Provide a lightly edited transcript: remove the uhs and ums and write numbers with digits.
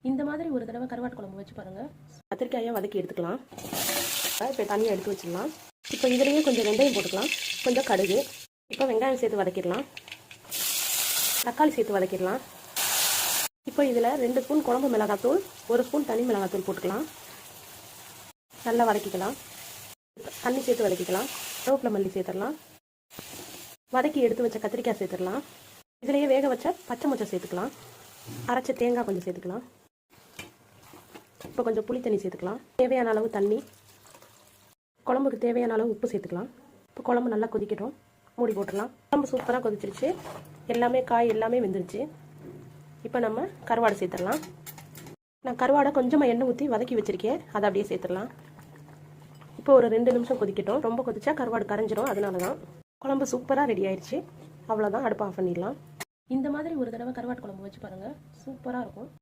இந்த மாதிரி ஒரு தடவை கருவாட்டு குழம்பு வச்சு பாருங்கள். கத்திரிக்காயை வதக்கி எடுத்துக்கலாம். இப்போ தனியாக எடுத்து வச்சிடலாம். இப்போ இதுலேயே கொஞ்சம் வெந்தயம் போட்டுக்கலாம், கொஞ்சம் கடுகு. இப்போ வெங்காயம் சேர்த்து வதக்கிடலாம், தக்காளி சேர்த்து வதக்கிடலாம். இப்போ இதில் 2 ஸ்பூன் குழம்பு மிளகாத்தூள், 1 ஸ்பூன் தனி மிளகாத்தூள் போட்டுக்கலாம். நல்லா வதக்கிக்கலாம். தண்ணி சேர்த்து வதக்கிக்கலாம். கருவேப்பிலை மல்லி சேர்த்துடலாம். வதக்கி எடுத்து வச்ச கத்திரிக்காய் சேர்த்துடலாம். இதிலேயே வேக வச்ச பச்சை மொச்சை சேர்த்துக்கலாம். அரைச்ச தேங்காய் கொஞ்சம் சேர்த்துக்கலாம். இப்போ கொஞ்சம் புளி தண்ணி சேர்த்துக்கலாம். தேவையான அளவு தண்ணி, குழம்புக்கு தேவையான அளவு உப்பு சேர்த்துக்கலாம். இப்போ குழம்பு நல்லா கொதிக்கட்டும், மூடி போட்டுடலாம். குழம்பு சூப்பராக கொதிச்சிருச்சு, எல்லாமே காய் எல்லாமே வெந்துருச்சு. இப்போ நம்ம கருவாடை சேர்த்துடலாம். நான் கருவாடை கொஞ்சமாக எண்ணெய் ஊற்றி வதக்கி வச்சுருக்கேன், அதை அப்படியே சேர்த்துடலாம். இப்போ ஒரு 2 நிமிஷம் கொதிக்கட்டும். ரொம்ப கொதிச்சா கருவாடு கரைஞ்சிரும், அதனால தான். குழம்பு சூப்பராக ரெடி ஆயிடுச்சு. அவ்வளோதான், அடுப்பு ஆஃப் பண்ணிடலாம். இந்த மாதிரி ஒரு தடவை கருவாட்டு குழம்பு வச்சு பாருங்கள், சூப்பராக இருக்கும்.